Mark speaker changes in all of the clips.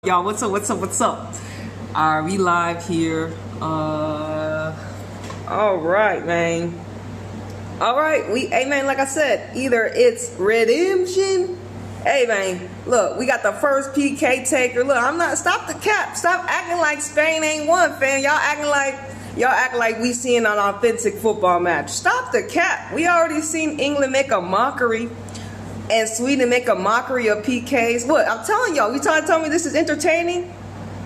Speaker 1: Y'all, what's up? We live here. All right, man. All right, hey, man, like I said, either it's redemption. Hey, man, look, we got the first PK taker. Look, stop the cap. Stop acting like Spain ain't won, fam. Y'all act like we seeing an authentic football match. Stop the cap. We already seen England make a mockery and Sweden make a mockery of PKs. Look, I'm telling y'all, you trying to tell me this is entertaining?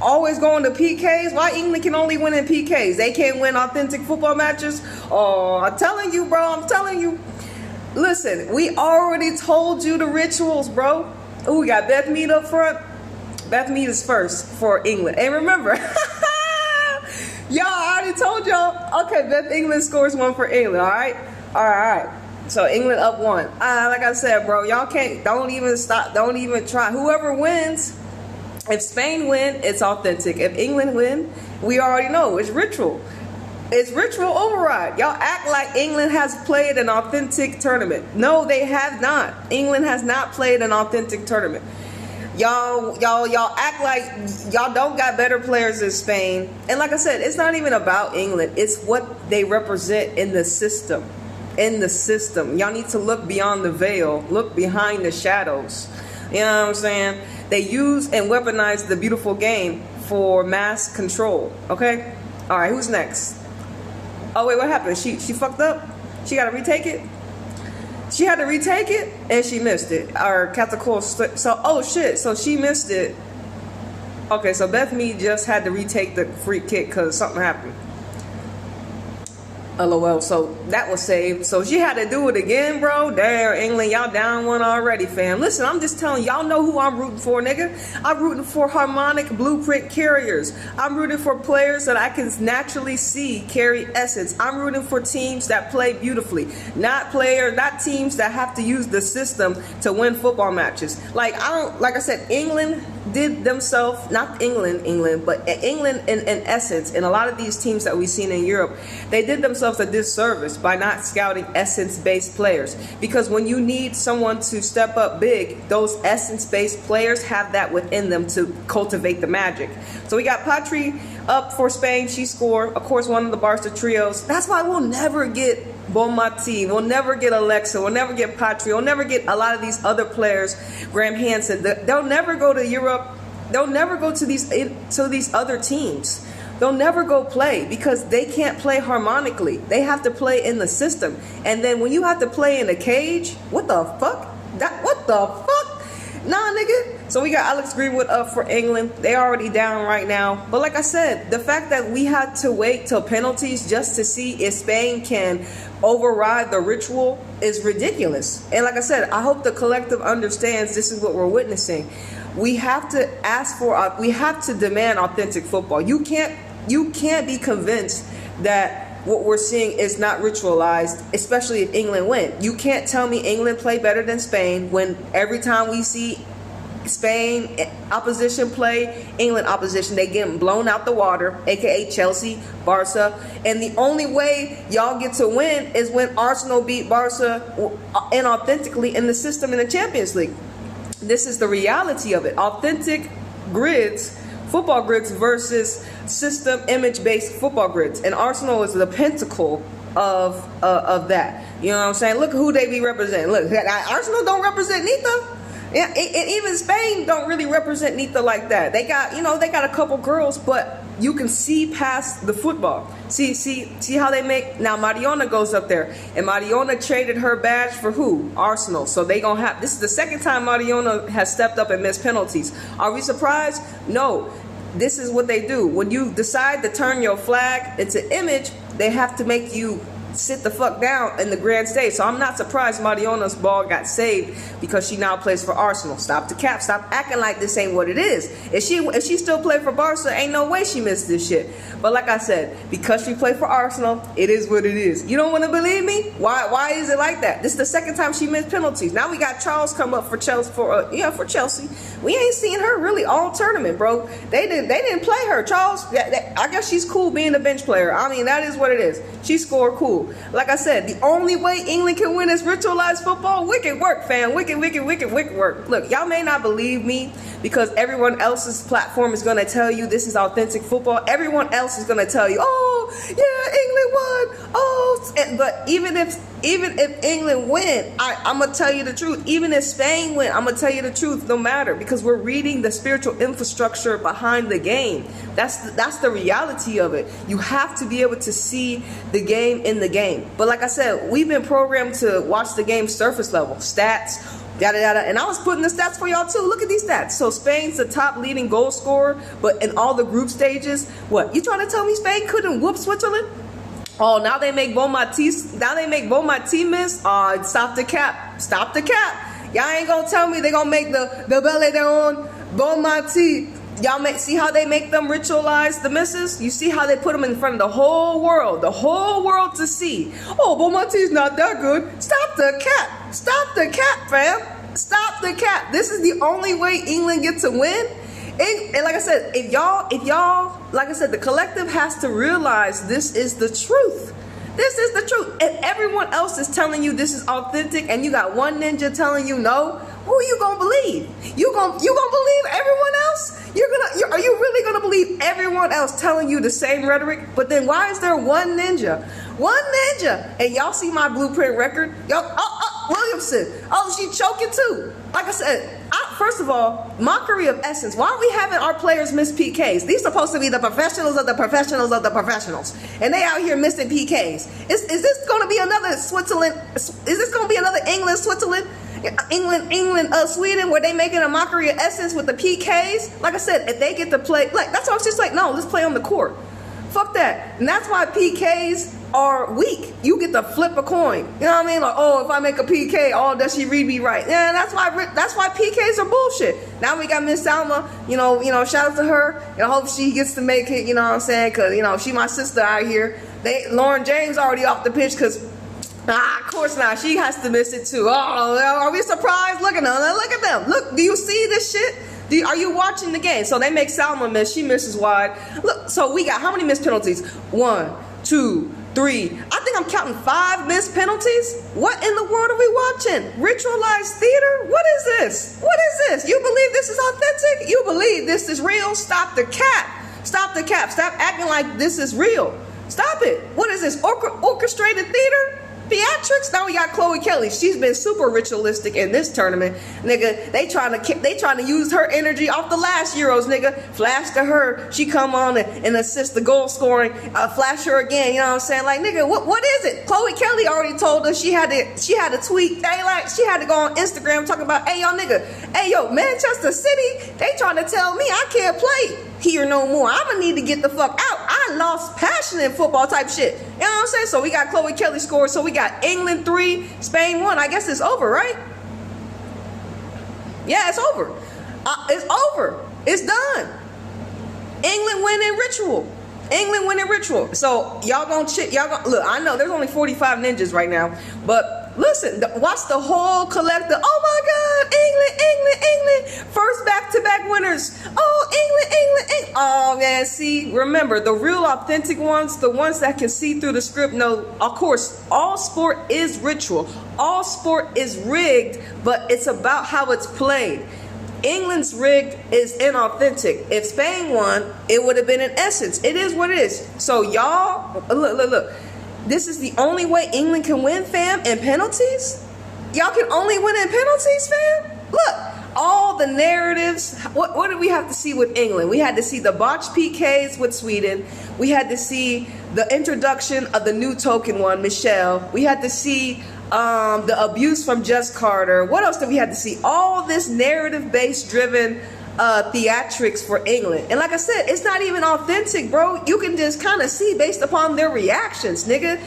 Speaker 1: Always going to PKs? Why England can only win in PKs? They can't win authentic football matches? Oh, I'm telling you, bro. I'm telling you. Listen, we already told you the rituals, bro. Oh, we got Beth Mead up front. Beth Mead is first for England. And remember, y'all, I already told y'all. Okay, Beth England scores one for England, all right? All right. So England up one. Like I said, bro, y'all don't even try. Whoever wins, if Spain win, it's authentic. If England win, we already know it's ritual. It's ritual override. Y'all act like England has played an authentic tournament. No, they have not. England has not played an authentic tournament. Y'all act like y'all don't got better players than Spain. And like I said, it's not even about England. It's what they represent in the system. Y'all need to look beyond the veil, look behind the shadows. You know what I'm saying? They use and weaponize the beautiful game for mass control. Okay? All right, who's next? Oh wait, what happened? She fucked up? She got to retake it? She had to retake it and she missed it. Or Catacol. So oh shit, so she missed it. Okay, so Beth Mead just had to retake the free kick because something happened. LOL, so that was saved. So she had to do it again, bro. There, England, y'all down one already, fam. Listen, I'm just telling y'all know who I'm rooting for, nigga. I'm rooting for harmonic blueprint carriers. I'm rooting for players that I can naturally see carry essence. I'm rooting for teams that play beautifully, not teams that have to use the system to win football matches. Like I said, England did themselves, not England, but England in essence, and a lot of these teams that we've seen in Europe, they did themselves a disservice by not scouting essence-based players. Because when you need someone to step up big, those essence-based players have that within them to cultivate the magic. So we got Patri up for Spain. She scored, of course, one of the Barca trios. That's why we'll never get Bonmati, we'll never get Alexa, we'll never get Patri, we'll never get a lot of these other players, Graham Hansen. They'll never go to Europe. They'll never go to these other teams. They'll never go play because they can't play harmonically. They have to play in the system. And then when you have to play in a cage, what the fuck? What the fuck? Nah, nigga. So we got Alex Greenwood up for England. They already down right now. But like I said, the fact that we had to wait till penalties just to see if Spain can override the ritual is ridiculous. And like I said, I hope the collective understands this is what we're witnessing. We have to we have to demand authentic football. You can't be convinced that what we're seeing is not ritualized, especially if England win. You can't tell me England play better than Spain when every time we see Spain opposition play England opposition, they get blown out the water, aka Chelsea, Barca. And the only way y'all get to win is when Arsenal beat Barca inauthentically in the system in the Champions League. This is the reality of it. Authentic grids, football grids versus system image-based football grids. And Arsenal is the pinnacle of that. You know what I'm saying? Look who they be representing. Look, Arsenal don't represent Anita. Yeah, and even Spain don't really represent Anita like that. They got, they got a couple girls, but you can see past the football. See how they make. Now Mariona goes up there, and Mariona traded her badge for who? Arsenal. So they gonna have. This is the second time Mariona has stepped up and missed penalties. Are we surprised? No. This is what they do. When you decide to turn your flag into image, they have to make you sit the fuck down in the grand stage. So I'm not surprised Mariona's ball got saved because she now plays for Arsenal. Stop the cap. Stop acting like this ain't what it is. If she still played for Barca, ain't no way she missed this shit. But like I said, because she played for Arsenal, it is what it is. You don't want to believe me? Why is it like that? This is the second time she missed penalties. Now we got Charles come up for Chelsea for Chelsea. We ain't seen her really all tournament, bro. They didn't play her. Charles, I guess she's cool being a bench player. I mean, that is what it is. She scored cool. ritual. Like I said, the only way England can win is ritualized football. Wicked work, fam. Wicked work. Look, y'all may not believe me because everyone else's platform is going to tell you this is authentic football. Everyone else is going to tell you, oh, yeah, England won. Oh, but even if England win, I'm going to tell you the truth. Even if Spain win, I'm going to tell you the truth. No matter, because we're reading the spiritual infrastructure behind the game. That's the reality of it. You have to be able to see the game in the game. But like I said, we've been programmed to watch the game surface level, stats, yada yada. And I was putting the stats for y'all too. Look at these stats. So Spain's the top leading goal scorer, but in all the group stages, what? You trying to tell me Spain couldn't whoop Switzerland? Oh, now they make Bon Mati miss. Stop the cap. Stop the cap. Y'all ain't gonna tell me they gonna make the belly down Bon Mati. Y'all see how they make them ritualize the misses? You see how they put them in front of the whole world to see. Oh, Bon Mati's not that good. Stop the cap. Stop the cap, fam. Stop the cap. This is the only way England gets to win. And like I said, if y'all, like I said, the collective has to realize this is the truth. This is the truth. If everyone else is telling you this is authentic and you got one ninja telling you no, who you gonna believe? You gonna believe everyone else? Are you really gonna believe everyone else telling you the same rhetoric? But then why is there one ninja? One ninja. And y'all see my blueprint record? Williamson. Oh, she choking too. Like I said, first of all, mockery of essence. Why are we having our players miss PKs? These supposed to be the professionals of the professionals of the professionals. And they out here missing PKs. Is this going to be another Switzerland? Is this going to be another England, Switzerland? England, Sweden, where they making a mockery of essence with the PKs? Like I said, if they get to play, like that's why I was just like, no, let's play on the court. Fuck that. And that's why PKs are weak. You get to flip a coin. You know what I mean? Like, oh, if I make a PK, oh, does she read me right? Yeah, that's why PKs are bullshit. Now we got Miss Salma. You know, shout out to her. And I hope she gets to make it. You know what I'm saying? Because she my sister out here. Lauren James already off the pitch because. Of course not. She has to miss it too. Oh, are we surprised? Look at them. Look at them. Look, do you see this shit? Are you watching the game? So they make Salma miss. She misses wide. Look, so we got how many missed penalties? 1, 2, 3. I think I'm counting 5 missed penalties. What in the world are we watching? Ritualized theater? What is this? What is this? You believe this is authentic? You believe this is real? Stop the cap. Stop the cap. Stop acting like this is real. Stop it. What is this? Orchestrated theater? Theatrics? Now we got Chloe Kelly. She's been super ritualistic in this tournament, nigga. They trying to use her energy off the last Euros, nigga. Flash to her, she come on and assist the goal scoring. Flash her again. You know what I'm saying? Like, nigga, what is it? Chloe Kelly already told us she had to tweet. She had to go on Instagram talking about, hey yo, nigga, hey yo, Manchester City. They trying to tell me I can't play here no more. I'm gonna need to get the fuck out. I lost passion in football type shit. You know what I'm saying? So we got Chloe Kelly scored. So we got England 3, Spain 1. I guess it's over, right? Yeah, it's over. It's over. It's done. England winning ritual. England winning ritual. So y'all gonna look. I know there's only 45 ninjas right now, but listen, watch the whole collective. Oh my God, England, first back-to-back winners. Oh, England. Oh man, see, remember the real authentic ones, the ones that can see through the script. No, of course, all sport is ritual. All sport is rigged, but it's about how it's played. England's rigged is inauthentic. If Spain won, it would have been in essence. It is what it is. So y'all, look. This is the only way England can win, fam, in penalties? Y'all can only win in penalties, fam? Look, all the narratives. What did we have to see with England? We had to see the botched PKs with Sweden. We had to see the introduction of the new token one, Michelle. We had to see the abuse from Jess Carter. What else did we have to see? All this narrative-based driven theatrics for England. And like I said, it's not even authentic, bro. You can just kind of see based upon their reactions, nigga.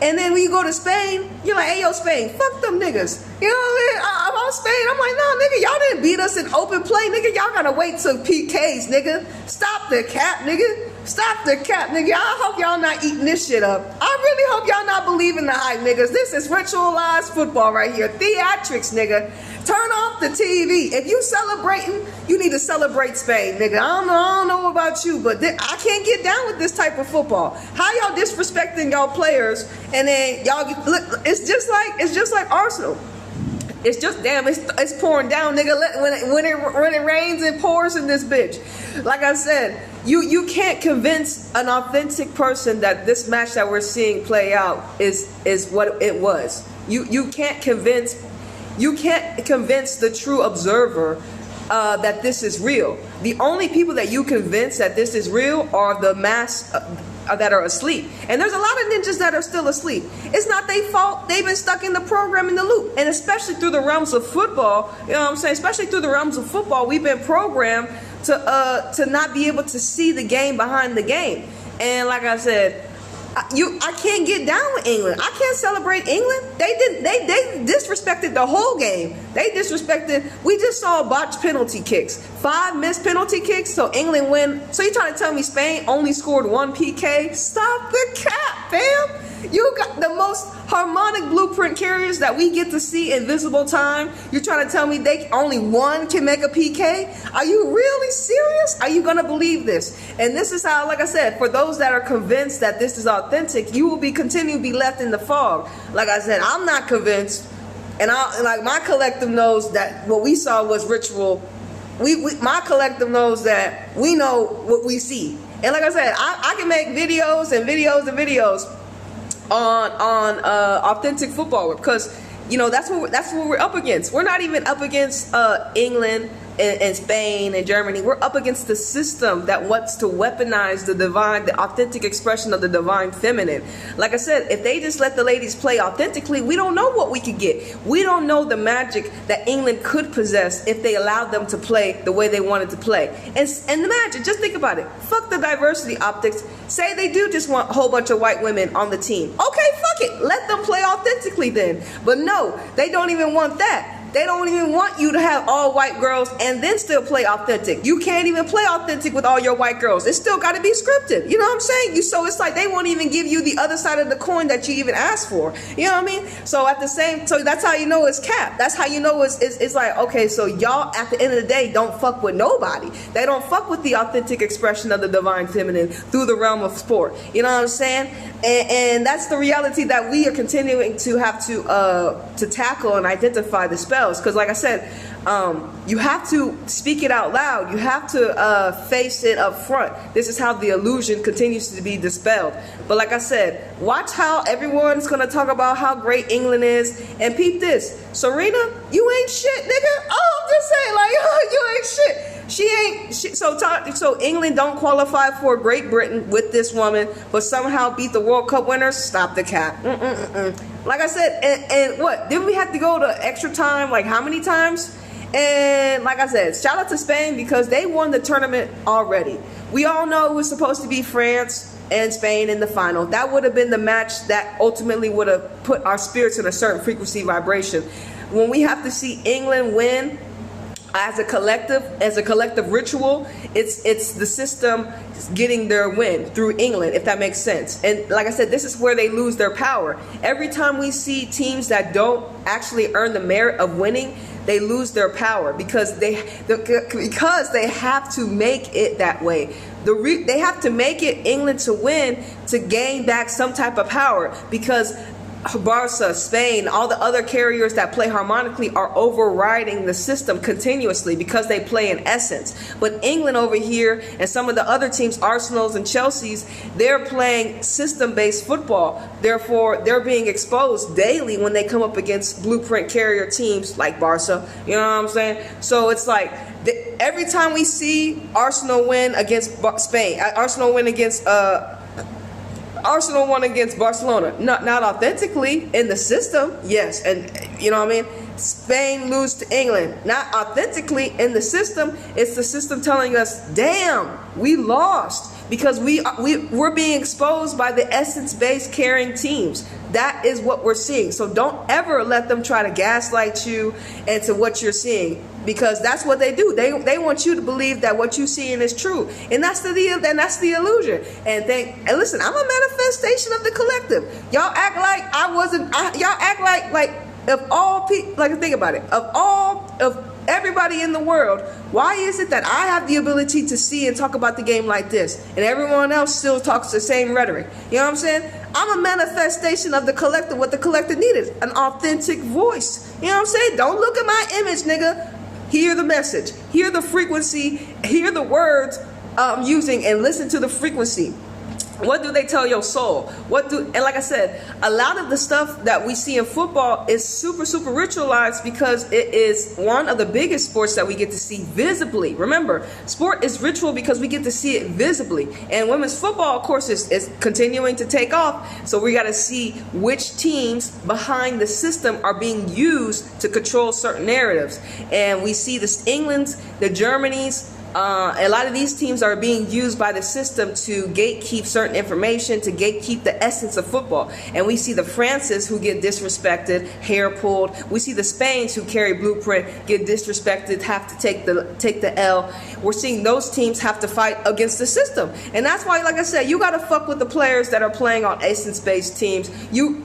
Speaker 1: And then when you go to Spain, you're like, hey, yo, Spain, fuck them niggas. You know what I mean? I'm on Spain. I'm like, no, nigga, y'all didn't beat us in open play, nigga. Y'all gotta wait till PKs, nigga. Stop the cap, nigga. Stop the cap, nigga. I hope y'all not eating this shit up. I really hope y'all not believing the hype, niggas. This is ritualized football right here. Theatrics, nigga. Turn off the TV. If you celebrating, you need to celebrate Spain, nigga. I don't know about you, but I can't get down with this type of football. How y'all disrespecting y'all players, and then y'all look? It's just like Arsenal. It's just damn. It's pouring down, nigga. When it rains, it pours in this bitch. Like I said, you can't convince an authentic person that this match that we're seeing play out is what it was. You can't convince the true observer that this is real. The only people that you convince that this is real are the mass that are asleep. And there's a lot of ninjas that are still asleep. It's not their fault. They've been stuck in the program, in the loop. And especially through the realms of football, you know what I'm saying? Especially through the realms of football, we've been programmed to not be able to see the game behind the game. And like I said, I can't get down with England. I can't celebrate England. They disrespected the whole game. They disrespected. We just saw botched penalty kicks, 5 missed penalty kicks, so England win. So you trying to tell me Spain only scored 1 PK? Stop the cap, fam. You got the most harmonic blueprint carriers that we get to see in visible time. You're trying to tell me they only one can make a PK? Are you really serious? Are you going to believe this? And this is how, like I said, for those that are convinced that this is authentic, you will continue to be left in the fog. Like I said, I'm not convinced. And my collective knows that what we saw was ritual. My collective knows that we know what we see. And like I said, I can make videos and videos and videos on authentic football, because you know that's what we're up against. We're not even up against England and Spain and Germany. We're up against the system that wants to weaponize the authentic expression of the divine feminine. Like I said, if they just let the ladies play authentically, we don't know what we could get. We don't know the magic that England could possess if they allowed them to play the way they wanted to play. And imagine, just think about it. Fuck the diversity optics. Say they do just want a whole bunch of white women on the team. Okay, fuck it. Let them play authentically then. But no, they don't even want that. They don't even want you to have all white girls and then still play authentic. You can't even play authentic with all your white girls. It's still got to be scripted. You know what I'm saying? So it's like they won't even give you the other side of the coin that you even asked for. You know what I mean? So that's how you know it's cap. That's how you know it's like, okay, so y'all at the end of the day don't fuck with nobody. They don't fuck with the authentic expression of the divine feminine through the realm of sport. You know what I'm saying? And that's the reality that we are continuing to have to tackle and identify the spell. Because like I said, you have to speak it out loud. You have to face it up front. This is how the illusion continues to be dispelled. But like I said, watch how everyone's going to talk about how great England is. And peep this. Serena, you ain't shit, nigga. Oh, I'm just saying, like, you ain't shit. So England don't qualify for Great Britain with this woman, but somehow beat the World Cup winners. Stop the cap. Like I said, and what? Didn't we have to go to extra time? Like how many times? And like I said, shout out to Spain because they won the tournament already. We all know it was supposed to be France and Spain in the final. That would have been the match that ultimately would have put our spirits in a certain frequency vibration. When we have to see England win as a collective ritual, it's the system getting their win through England, if that makes sense. And like I said, this is where they lose their power. Every time we see teams that don't actually earn the merit of winning, they lose their power because they have to make it that way. They have to make it England to win to gain back some type of power, because Barca, Spain, all the other carriers that play harmonically are overriding the system continuously because they play in essence. But England over here and some of the other teams, Arsenal's and Chelsea's, they're playing system-based football. Therefore, they're being exposed daily when they come up against blueprint carrier teams like Barca. You know what I'm saying? So it's like every time we see Arsenal win against Spain, Arsenal win against Arsenal won against Barcelona. Not authentically in the system, yes, and you know what I mean? Spain lose to England. Not authentically in the system. It's the system telling us, damn, we lost. Because we're being exposed by the essence-based carrying teams. That is what we're seeing. So don't ever let them try to gaslight you into what you're seeing. because that's what they do. They want you to believe that what you seeing is true, and that's the illusion. And listen, I'm a manifestation of the collective. Y'all act like I wasn't. Y'all act like of all people. Like, think about it. Of everybody in the world, why is it that I have the ability to see and talk about the game like this, and everyone else still talks the same rhetoric? You know what I'm saying? I'm a manifestation of the collective. What the collective needed, an authentic voice. You know what I'm saying? Don't look at my image, nigga. Hear the message, hear the frequency, hear the words I'm using, and listen to the frequency. What do they tell your soul? And like I said, a lot of the stuff that we see in football is super ritualized, because it is one of the biggest sports that we get to see visibly. Remember, sport is ritual because we get to see it visibly. And women's football, of course, is continuing to take off. So we got to see which teams behind the system are being used to control certain narratives. And we see the England's, the Germany's, a lot of these teams are being used by the system to gatekeep certain information, to gatekeep the essence of football. And we see the Frances who get disrespected, hair pulled. We see the Spains who carry blueprint get disrespected, have to take the L. We're seeing those teams have to fight against the system. And that's why, like I said, you got to fuck with the players that are playing on essence-based teams. You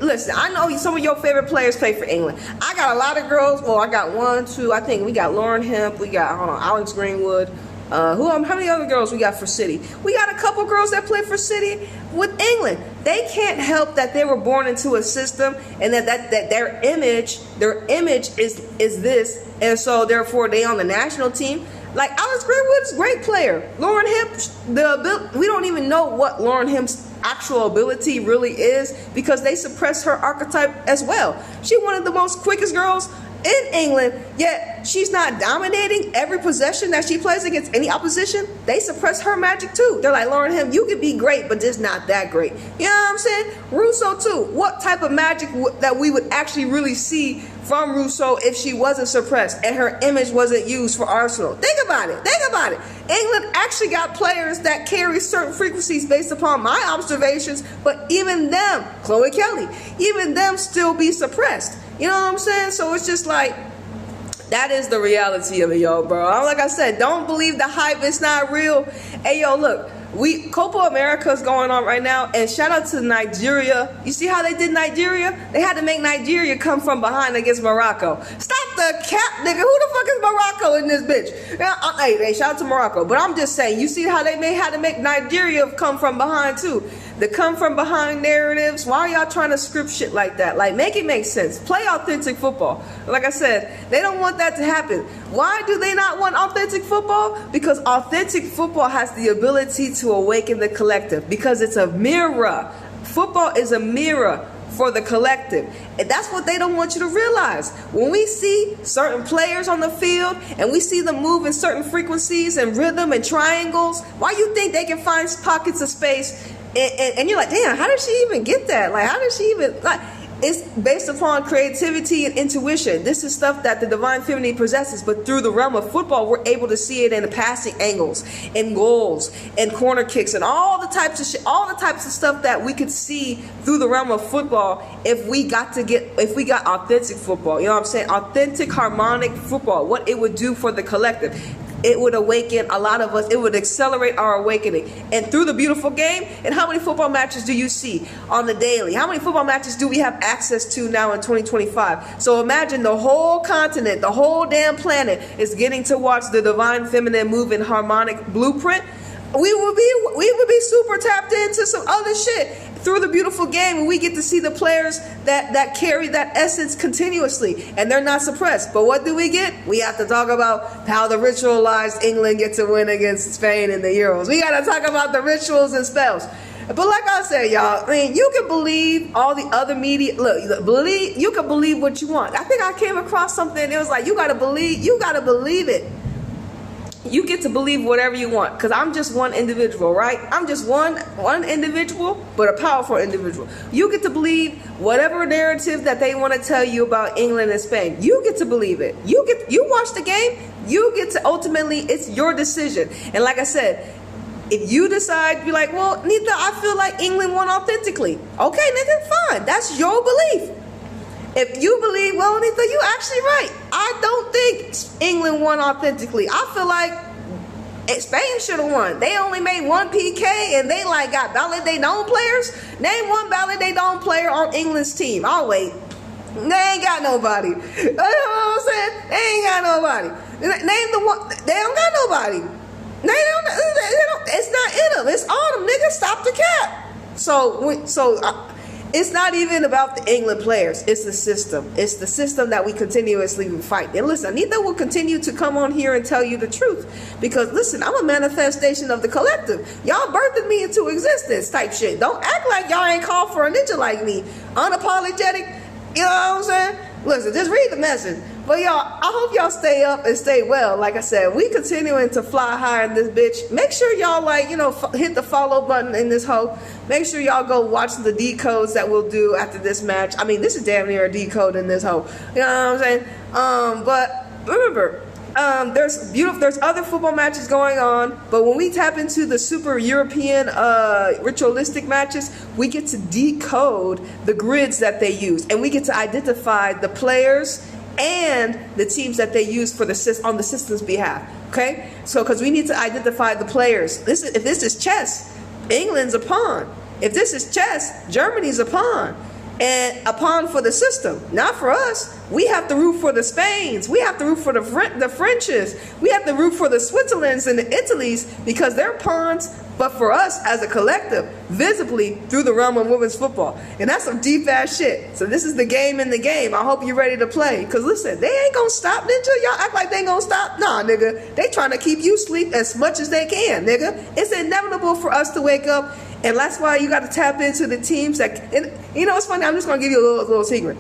Speaker 1: listen, I know some of your favorite players play for England. I got a lot of girls. Well, I got one, two, I think we got Lauren Hemp, we got Alex Greenwood. How many other girls we got for City? We got a couple girls that play for City with England. They can't help that they were born into a system, and that their image is this, and so therefore they on the national team. Like, Alex Greenwood is a great player. Lauren Hemp, we don't even know what Lauren Hemp's actual ability really is, because they suppress her archetype as well. She's one of the most quickest girls in England, yet she's not dominating every possession that she plays against any opposition. They suppress her magic too. They're like, Lauren Hemp, you could be great, but just not that great. You know what I'm saying? Russo too. What type of magic that we would actually really see from Russo if she wasn't suppressed and her image wasn't used for Arsenal? Think about it. England actually got players that carry certain frequencies based upon my observations, but even them, Chloe Kelly, even them still be suppressed. You know what I'm saying? So it's just like, that is the reality of it, yo, bro. Like I said, don't believe the hype. It's not real. Hey, yo, look. Copa America is going on right now, and shout out to Nigeria. You see how they did Nigeria? They had to make Nigeria come from behind against Morocco. Stop the cap, nigga. Who the fuck is Morocco in this bitch? Hey, shout out to Morocco. But I'm just saying, you see how they had to make Nigeria come from behind too. The come from behind narratives. Why are y'all trying to script shit like that? Like, make it make sense. Play authentic football. Like I said, they don't want that to happen. Why do they not want authentic football? Because authentic football has the ability to awaken the collective, because it's a mirror. Football is a mirror for the collective, and that's what they don't want you to realize. When we see certain players on the field and we see them move in certain frequencies and rhythm and triangles, why you think they can find pockets of space and you're like, damn, how did she even get that? Like, how did she even, like, it's based upon creativity and intuition. This is stuff that the divine feminine possesses, but through the realm of football, we're able to see it in the passing angles, in goals, and corner kicks, and all the types of shit, all the types of stuff that we could see through the realm of football if we got authentic football. You know what I'm saying? Authentic, harmonic football. What it would do for the collective. It would awaken a lot of us. It would accelerate our awakening. And through the beautiful game, and how many football matches do you see on the daily? How many football matches do we have access to now in 2025? So imagine the whole continent, the whole damn planet is getting to watch the divine feminine move in harmonic blueprint. We would be super tapped into some other shit through the beautiful game, and we get to see the players that carry that essence continuously, and they're not suppressed. But what do we get? We have to talk about how the ritualized England get to win against Spain in the Euros. We got to talk about the rituals and spells. But like I said, y'all, I mean, you can believe all the other media. Look, you can believe what you want. I think I came across something. It was like, you got to believe it. You get to believe whatever you want, because I'm just one individual, right? I'm just one individual, but a powerful individual. You get to believe whatever narrative that they want to tell you about England and Spain. You get to believe it. You watch the game. You get to ultimately, it's your decision. And like I said, if you decide, be like, well, Anita, I feel like England won authentically. Okay, nigga, fine. That's your belief. If you believe, well, Anita, you actually right. I don't think England won authentically. I feel like Spain should have won. They only made one PK and they like got Ballot they known players. Name one Ballot they known player on England's team. I'll wait. They ain't got nobody. You know what I'm saying? They ain't got nobody. Name the one. They don't got nobody. They don't. It's not in them. It's on them, nigga. Stop the cap. It's not even about the England players. It's the system. It's the system that we continuously fight. And listen, Anita will continue to come on here and tell you the truth. Because listen, I'm a manifestation of the collective. Y'all birthed me into existence type shit. Don't act like y'all ain't called for a ninja like me. Unapologetic. You know what I'm saying? Listen, just read the message. But y'all, I hope y'all stay up and stay well. Like I said, we continuing to fly high in this bitch. Make sure y'all hit the follow button in this hoe. Make sure y'all go watch the decodes that we'll do after this match. I mean, this is damn near a decode in this hoe. You know what I'm saying? But remember, there's other football matches going on, but when we tap into the super European ritualistic matches, we get to decode the grids that they use, and we get to identify the players and the teams that they use on the system's behalf. Okay, so because we need to identify the players. If this is chess, England's a pawn. If this is chess, Germany's a pawn. And a pawn for the system, not for us. We have to root for the Spains. We have to root for the Frenches. We have to root for the Switzerlands and the Italys because they're pawns, but for us as a collective, visibly through the realm of women's football. And that's some deep ass shit. So this is the game in the game. I hope you're ready to play. Because listen, they ain't gonna stop, ninja. Y'all act like they ain't gonna stop. Nah, nigga. They trying to keep you asleep as much as they can, nigga. It's inevitable for us to wake up. And that's why you got to tap into the teams that, and you know, it's funny. I'm just gonna give you a little secret.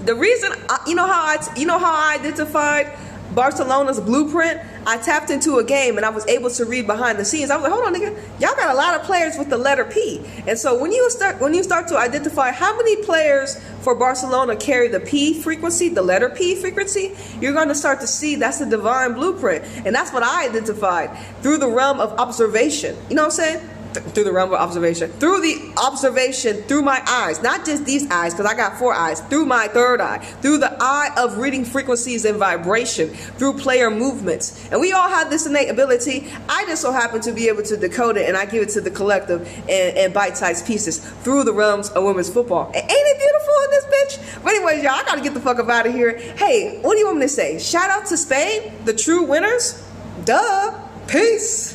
Speaker 1: The reason, you know how I identified Barcelona's blueprint? I tapped into a game and I was able to read behind the scenes. I was like, hold on, nigga, y'all got a lot of players with the letter P. And so when you start to identify how many players for Barcelona carry the P frequency, the letter P frequency, you're going to start to see that's the divine blueprint. And that's what I identified through the realm of observation. You know what I'm saying? Through the realm of observation, through my eyes, not just these eyes, because I got 4 eyes, through my third eye, through the eye of reading frequencies and vibration, through player movements. And we all have this innate ability. I just so happen to be able to decode it, and I give it to the collective in bite-sized pieces through the realms of women's football. And ain't it beautiful in this bitch? But anyways, y'all, I gotta get the fuck up out of here. Hey, what do you want me to say? Shout out to Spain, the true winners. Duh. Peace.